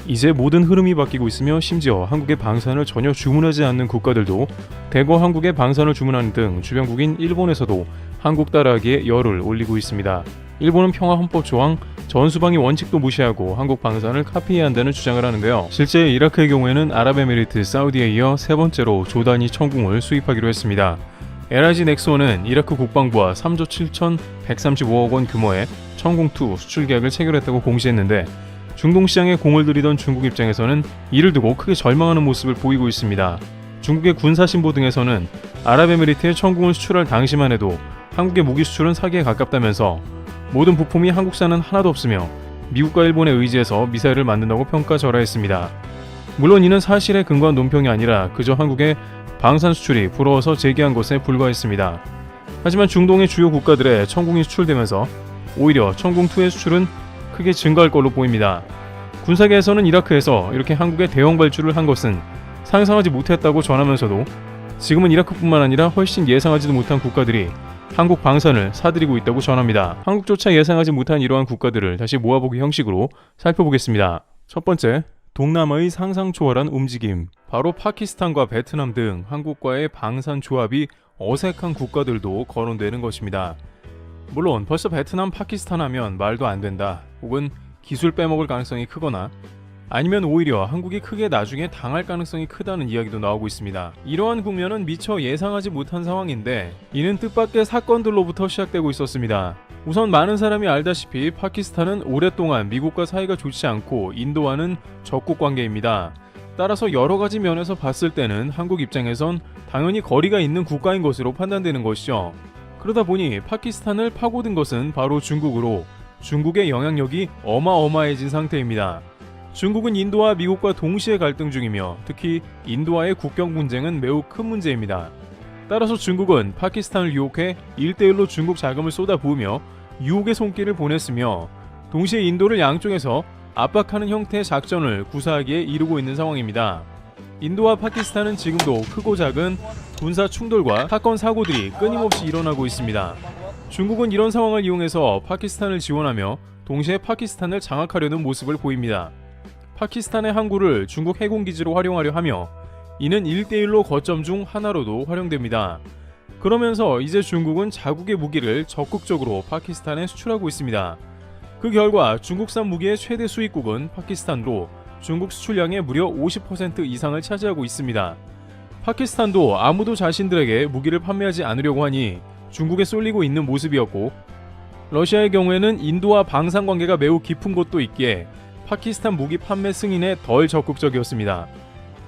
이제 모든 흐름이 바뀌고 있으며 심지어 한국의 방산을 전혀 주문하지 않는 국가들도 대거 한국의 방산을 주문하는 등 주변국인 일본에서도 한국 따라하기에 열을 올리고 있습니다. 일본은 평화헌법 조항 전수방위 원칙도 무시하고 한국 방산을 카피해야 한다는 주장을 하는데요. 실제 이라크의 경우에는 아랍에미리트, 사우디에 이어 세 번째로 조단위 천궁을 수입하기로 했습니다. LIG 넥스원은 이라크 국방부와 3조 7,135억 원 규모의 천궁2 수출 계약을 체결했다고 공시했는데 중동 시장에 공을 들이던 중국 입장에서는 이를 두고 크게 절망하는 모습을 보이고 있습니다. 중국의 군사신보 등에서는 아랍에미리트에 천궁을 수출할 당시만 해도 한국의 무기 수출은 사기에 가깝다면서 모든 부품이 한국산은 하나도 없으며 미국과 일본의 의지에서 미사일을 만든다고 평가절하했습니다. 물론 이는 사실에 근거한 논평이 아니라 그저 한국의 방산 수출이 부러워서 제기한 것에 불과했습니다. 하지만 중동의 주요 국가들의 천궁이 수출되면서 오히려 천궁2의 수출은 크게 증가할 걸로 보입니다. 군사계에서는 이라크에서 이렇게 한국에 대형 발주를 한 것은 상상하지 못했다고 전하면서도 지금은 이라크뿐만 아니라 훨씬 예상하지도 못한 국가들이 한국 방산을 사들이고 있다고 전합니다. 한국조차 예상하지 못한 이러한 국가들을 다시 모아보기 형식으로 살펴보겠습니다. 첫 번째, 동남아의 상상 초월한 움직임. 바로 파키스탄과 베트남 등 한국과의 방산 조합이 어색한 국가들도 거론되는 것입니다. 물론 벌써 베트남, 파키스탄 하면 말도 안 된다, 혹은 기술 빼먹을 가능성이 크거나 아니면 오히려 한국이 크게 나중에 당할 가능성이 크다는 이야기도 나오고 있습니다. 이러한 국면은 미처 예상하지 못한 상황인데 이는 뜻밖의 사건들로부터 시작되고 있었습니다. 우선 많은 사람이 알다시피 파키스탄은 오랫동안 미국과 사이가 좋지 않고 인도와는 적국 관계입니다. 따라서 여러 가지 면에서 봤을 때는 한국 입장에선 당연히 거리가 있는 국가인 것으로 판단되는 것이죠. 그러다 보니 파키스탄을 파고든 것은 바로 중국으로 중국의 영향력이 어마어마해진 상태입니다. 중국은 인도와 미국과 동시에 갈등 중이며 특히 인도와의 국경 분쟁은 매우 큰 문제입니다. 따라서 중국은 파키스탄을 유혹해 1대1로 중국 자금을 쏟아부으며 유혹의 손길을 보냈으며 동시에 인도를 양쪽에서 압박하는 형태의 작전을 구사하기에 이르고 있는 상황입니다. 인도와 파키스탄은 지금도 크고 작은 군사 충돌과 사건 사고들이 끊임없이 일어나고 있습니다. 중국은 이런 상황을 이용해서 파키스탄을 지원하며 동시에 파키스탄을 장악하려는 모습을 보입니다. 파키스탄의 항구를 중국 해군기지로 활용하려 하며 이는 1대1로 거점 중 하나로도 활용됩니다. 그러면서 이제 중국은 자국의 무기를 적극적으로 파키스탄에 수출하고 있습니다. 그 결과 중국산 무기의 최대 수입국은 파키스탄으로 중국 수출량의 무려 50% 이상을 차지하고 있습니다. 파키스탄도 아무도 자신들에게 무기를 판매하지 않으려고 하니 중국에 쏠리고 있는 모습이었고, 러시아의 경우에는 인도와 방산 관계가 매우 깊은 곳도 있기에 파키스탄 무기 판매 승인에 덜 적극적이었습니다.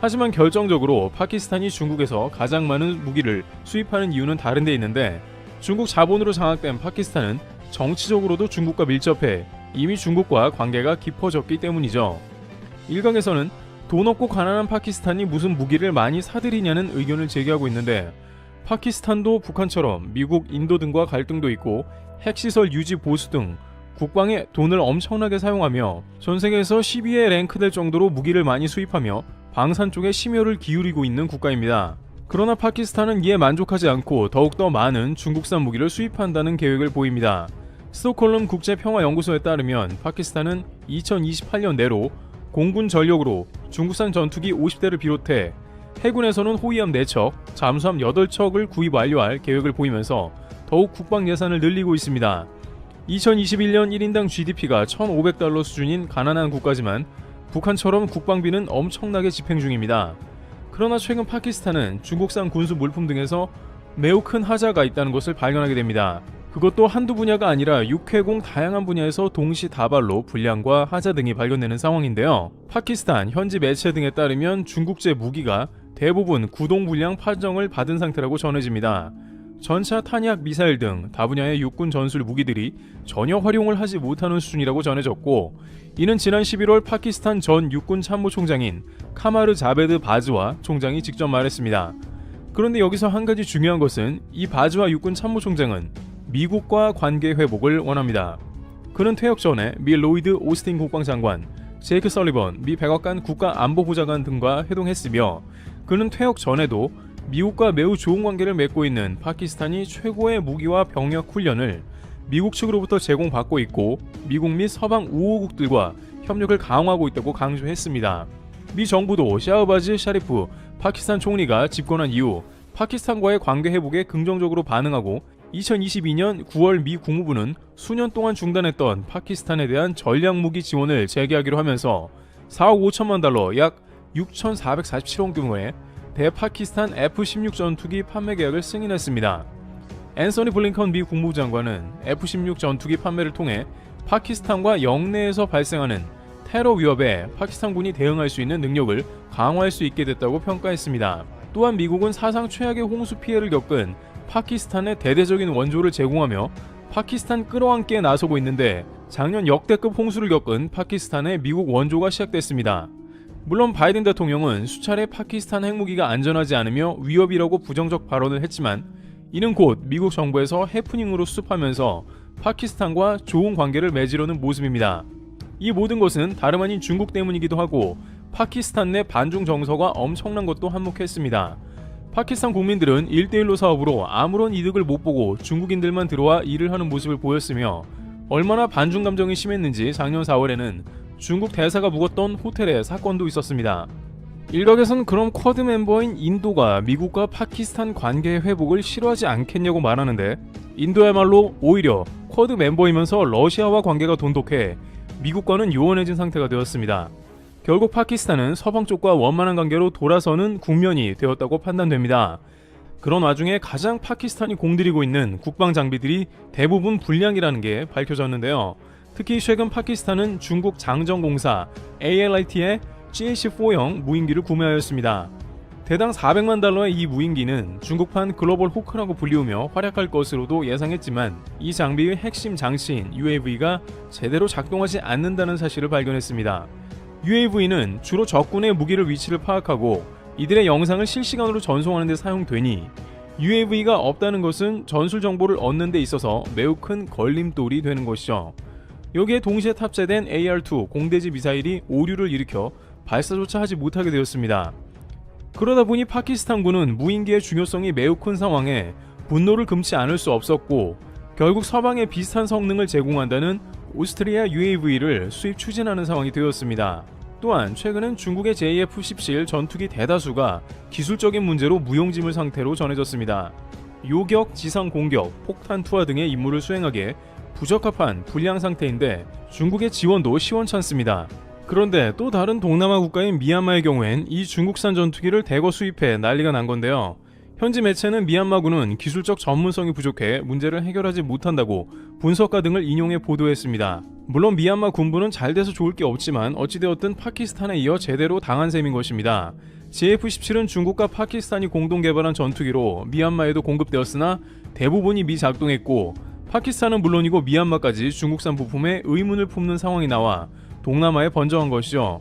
하지만 결정적으로 파키스탄이 중국에서 가장 많은 무기를 수입하는 이유는 다른 데 있는데, 중국 자본으로 장악된 파키스탄은 정치적으로도 중국과 밀접해 이미 중국과 관계가 깊어졌기 때문이죠. 일각에서는 돈 없고 가난한 파키스탄이 무슨 무기를 많이 사들이냐는 의견을 제기하고 있는데, 파키스탄도 북한처럼 미국, 인도 등과 갈등도 있고 핵시설 유지 보수 등 국방에 돈을 엄청나게 사용하며 전 세계에서 10위에 랭크될 정도로 무기를 많이 수입하며 방산 쪽에 심혈을 기울이고 있는 국가입니다. 그러나 파키스탄은 이에 만족하지 않고 더욱더 많은 중국산 무기를 수입한다는 계획을 보입니다. 스톡홀름 국제평화연구소에 따르면 파키스탄은 2028년 내로 공군 전력으로 중국산 전투기 50대를 비롯해 해군에서는 호위함 4척, 잠수함 8척을 구입 완료할 계획을 보이면서 더욱 국방 예산을 늘리고 있습니다. 2021년 1인당 GDP가 1,500달러 수준인 가난한 국가지만 북한처럼 국방비는 엄청나게 집행 중입니다. 그러나 최근 파키스탄은 중국산 군수 물품 등에서 매우 큰 하자가 있다는 것을 발견하게 됩니다. 그것도 한두 분야가 아니라 육해공 다양한 분야에서 동시다발로 불량과 하자 등이 발견되는 상황인데요. 파키스탄 현지 매체 등에 따르면 중국제 무기가 대부분 구동불량 판정을 받은 상태라고 전해집니다. 전차, 탄약, 미사일 등 다분야의 육군 전술 무기들이 전혀 활용을 하지 못하는 수준이라고 전해졌고, 이는 지난 11월 파키스탄 전 육군 참모총장인 카마르 자베드 바즈와 총장이 직접 말했습니다. 그런데 여기서 한 가지 중요한 것은 이 바즈와 육군 참모총장은 미국과 관계 회복을 원합니다. 그는 퇴역 전에 미 로이드 오스틴 국방장관, 제이크 설리번 미 백악관 국가안보보좌관 등과 회동했으며, 그는 퇴역 전에도 미국과 매우 좋은 관계를 맺고 있는 파키스탄이 최고의 무기와 병력 훈련을 미국 측으로부터 제공받고 있고, 미국 및 서방 우호국들과 협력을 강화하고 있다고 강조했습니다. 미 정부도 샤흐바즈 샤리프 파키스탄 총리가 집권한 이후 파키스탄과의 관계 회복에 긍정적으로 반응하고 2022년 9월 미 국무부는 수년 동안 중단했던 파키스탄에 대한 전략무기 지원을 재개하기로 하면서 4억 5천만 달러 약 6,447억 규모의 대파키스탄 F-16 전투기 판매 계약을 승인했습니다. 앤서니 블링컨 미 국무부 장관은 F-16 전투기 판매를 통해 파키스탄과 영내에서 발생하는 테러 위협에 파키스탄군이 대응할 수 있는 능력을 강화할 수 있게 됐다고 평가했습니다. 또한 미국은 사상 최악의 홍수 피해를 겪은 파키스탄에 대대적인 원조를 제공하며 파키스탄 끌어안기에 나서고 있는데 작년 역대급 홍수를 겪은 파키스탄에 미국 원조가 시작됐습니다. 물론 바이든 대통령은 수차례 파키스탄 핵무기가 안전하지 않으며 위협이라고 부정적 발언을 했지만 이는 곧 미국 정부에서 해프닝으로 수습하면서 파키스탄과 좋은 관계를 맺으려는 모습입니다. 이 모든 것은 다름 아닌 중국 때문이기도 하고 파키스탄 내 반중 정서가 엄청난 것도 한몫했습니다. 파키스탄 국민들은 1대1로 사업으로 아무런 이득을 못 보고 중국인들만 들어와 일을 하는 모습을 보였으며 얼마나 반중 감정이 심했는지 작년 4월에는 중국 대사가 묵었던 호텔에 사건도 있었습니다. 일각에선 그럼 쿼드 멤버인 인도가 미국과 파키스탄 관계 회복을 싫어하지 않겠냐고 말하는데 인도야말로 오히려 쿼드 멤버이면서 러시아와 관계가 돈독해 미국과는 요원해진 상태가 되었습니다. 결국 파키스탄은 서방 쪽과 원만한 관계로 돌아서는 국면이 되었다고 판단됩니다. 그런 와중에 가장 파키스탄이 공들이고 있는 국방 장비들이 대부분 불량이라는 게 밝혀졌는데요. 특히 최근 파키스탄은 중국 장정공사 ALIT의 GH-4형 무인기를 구매하였습니다. 대당 400만 달러의 이 무인기는 중국판 글로벌 호크라고 불리우며 활약할 것으로도 예상했지만 이 장비의 핵심 장치인 UAV가 제대로 작동하지 않는다는 사실을 발견했습니다. UAV는 주로 적군의 무기를 위치를 파악하고 이들의 영상을 실시간으로 전송하는 데 사용되니 UAV가 없다는 것은 전술 정보를 얻는 데 있어서 매우 큰 걸림돌이 되는 것이죠. 여기에 동시에 탑재된 AR-2 공대지 미사일이 오류를 일으켜 발사조차 하지 못하게 되었습니다. 그러다 보니 파키스탄군은 무인기의 중요성이 매우 큰 상황에 분노를 금치 않을 수 없었고 결국 서방에 비슷한 성능을 제공한다는 오스트리아 UAV를 수입 추진하는 상황이 되었습니다. 또한 최근엔 중국의 JF-17 전투기 대다수가 기술적인 문제로 무용지물 상태로 전해졌습니다. 요격, 지상 공격, 폭탄 투하 등의 임무를 수행하기에 부적합한 불량 상태인데 중국의 지원도 시원찮습니다. 그런데 또 다른 동남아 국가인 미얀마의 경우엔 이 중국산 전투기를 대거 수입해 난리가 난 건데요. 현지 매체는 미얀마군은 기술적 전문성이 부족해 문제를 해결하지 못한다고 분석가 등을 인용해 보도했습니다. 물론 미얀마 군부는 잘 돼서 좋을 게 없지만 어찌되었든 파키스탄에 이어 제대로 당한 셈인 것입니다. JF-17은 중국과 파키스탄이 공동 개발한 전투기로 미얀마에도 공급되었으나 대부분이 미작동했고 파키스탄은 물론이고 미얀마까지 중국산 부품에 의문을 품는 상황이 나와 동남아에 번져간 것이죠.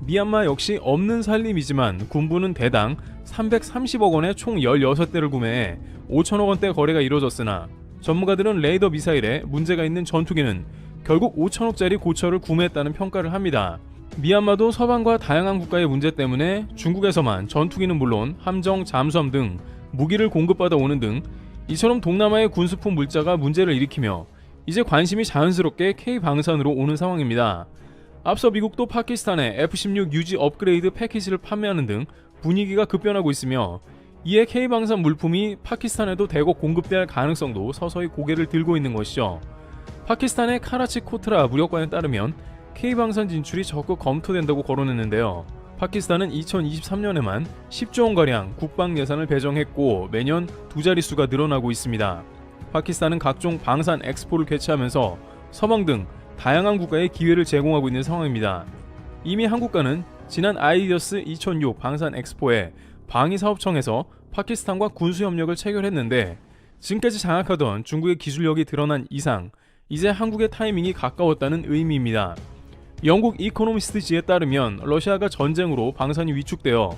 미얀마 역시 없는 살림이지만 군부는 대당 330억 원에 총 16대를 구매해 5천억 원대 거래가 이루어졌으나 전문가들은 레이더 미사일에 문제가 있는 전투기는 결국 5천억짜리 고철을 구매했다는 평가를 합니다. 미얀마도 서방과 다양한 국가의 문제 때문에 중국에서만 전투기는 물론 함정, 잠수함 등 무기를 공급받아 오는 등 이처럼 동남아의 군수품 물자가 문제를 일으키며 이제 관심이 자연스럽게 K방산으로 오는 상황입니다. 앞서 미국도 파키스탄에 F-16 유지 업그레이드 패키지를 판매하는 등 분위기가 급변하고 있으며 이에 K방산 물품이 파키스탄에도 대거 공급될 가능성도 서서히 고개를 들고 있는 것이죠. 파키스탄의 카라치 코트라 무력관에 따르면 K방산 진출이 적극 검토된다고 거론했는데요. 파키스탄은 2023년에만 10조 원가량 국방 예산을 배정했고 매년 두 자릿수가 늘어나고 있습니다. 파키스탄은 각종 방산 엑스포를 개최하면서 서방 등 다양한 국가에 기회를 제공하고 있는 상황입니다. 이미 한국과는 지난 아이디어스 2006 방산 엑스포에 방위사업청에서 파키스탄과 군수협력을 체결했는데 지금까지 장악하던 중국의 기술력이 드러난 이상 이제 한국의 타이밍이 가까웠다는 의미입니다. 영국 이코노미스트지에 따르면 러시아가 전쟁으로 방산이 위축되어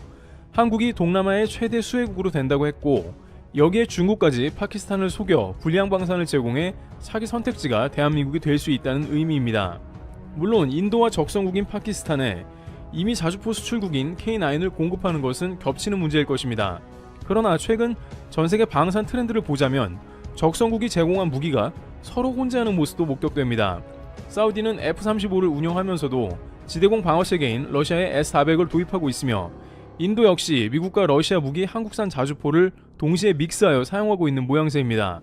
한국이 동남아의 최대 수혜국으로 된다고 했고 여기에 중국까지 파키스탄을 속여 불량 방산을 제공해 차기 선택지가 대한민국이 될 수 있다는 의미입니다. 물론 인도와 적성국인 파키스탄에 이미 자주포 수출국인 K9을 공급하는 것은 겹치는 문제일 것입니다. 그러나 최근 전세계 방산 트렌드를 보자면 적성국이 제공한 무기가 서로 혼재하는 모습도 목격됩니다. 사우디는 F-35를 운영하면서도 지대공 방어 체계인 러시아의 S-400을 도입하고 있으며 인도 역시 미국과 러시아 무기 한국산 자주포를 동시에 믹스하여 사용하고 있는 모양새입니다.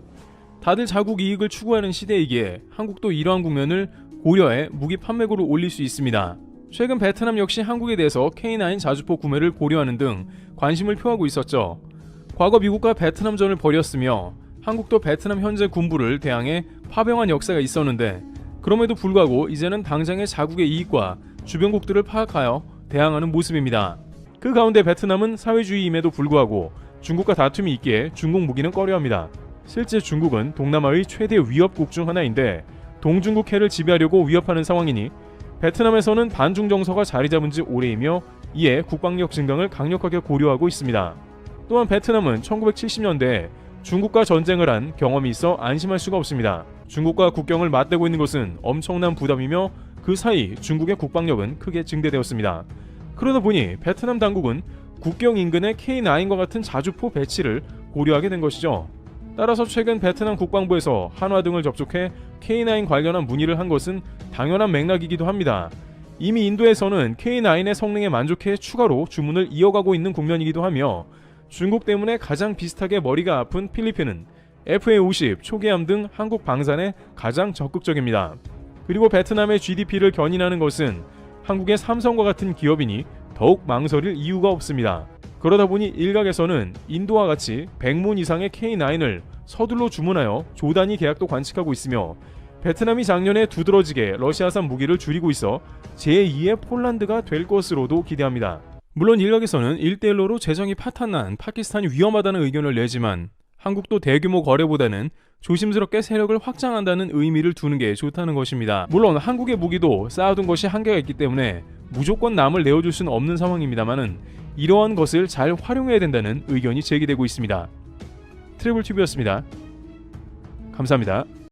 다들 자국 이익을 추구하는 시대이기에 한국도 이러한 국면을 고려해 무기 판매고를 올릴 수 있습니다. 최근 베트남 역시 한국에 대해서 K9 자주포 구매를 고려하는 등 관심을 표하고 있었죠. 과거 미국과 베트남전을 벌였으며 한국도 베트남 현재 군부를 대항해 파병한 역사가 있었는데 그럼에도 불구하고 이제는 당장의 자국의 이익과 주변국들을 파악하여 대항하는 모습입니다. 그 가운데 베트남은 사회주의임에도 불구하고 중국과 다툼이 있기에 중국 무기는 꺼려합니다. 실제 중국은 동남아의 최대 위협국 중 하나인데 동중국해를 지배하려고 위협하는 상황이니 베트남에서는 반중 정서가 자리 잡은 지 오래이며 이에 국방력 증강을 강력하게 고려하고 있습니다. 또한 베트남은 1970년대에 중국과 전쟁을 한 경험이 있어 안심할 수가 없습니다. 중국과 국경을 맞대고 있는 것은 엄청난 부담이며 그 사이 중국의 국방력은 크게 증대되었습니다. 그러다 보니 베트남 당국은 국경 인근의 K9과 같은 자주포 배치를 고려하게 된 것이죠. 따라서 최근 베트남 국방부에서 한화 등을 접촉해 K9 관련한 문의를 한 것은 당연한 맥락이기도 합니다. 이미 인도에서는 K9의 성능에 만족해 추가로 주문을 이어가고 있는 국면이기도 하며 중국 때문에 가장 비슷하게 머리가 아픈 필리핀은 FA-50, 초계함 등 한국 방산에 가장 적극적입니다. 그리고 베트남의 GDP를 견인하는 것은 한국의 삼성과 같은 기업이니 더욱 망설일 이유가 없습니다. 그러다 보니 일각에서는 인도와 같이 100문 이상의 K9을 서둘러 주문하여 조단위 계약도 관측하고 있으며 베트남이 작년에 두드러지게 러시아산 무기를 줄이고 있어 제2의 폴란드가 될 것으로도 기대합니다. 물론 일각에서는 1대1로 재정이 파탄난 파키스탄이 위험하다는 의견을 내지만 한국도 대규모 거래보다는 조심스럽게 세력을 확장한다는 의미를 두는 게 좋다는 것입니다. 물론 한국의 무기도 쌓아둔 것이 한계가 있기 때문에 무조건 남을 내어줄 수는 없는 상황입니다만은 이러한 것을 잘 활용해야 된다는 의견이 제기되고 있습니다. 트래블튜브였습니다. 감사합니다.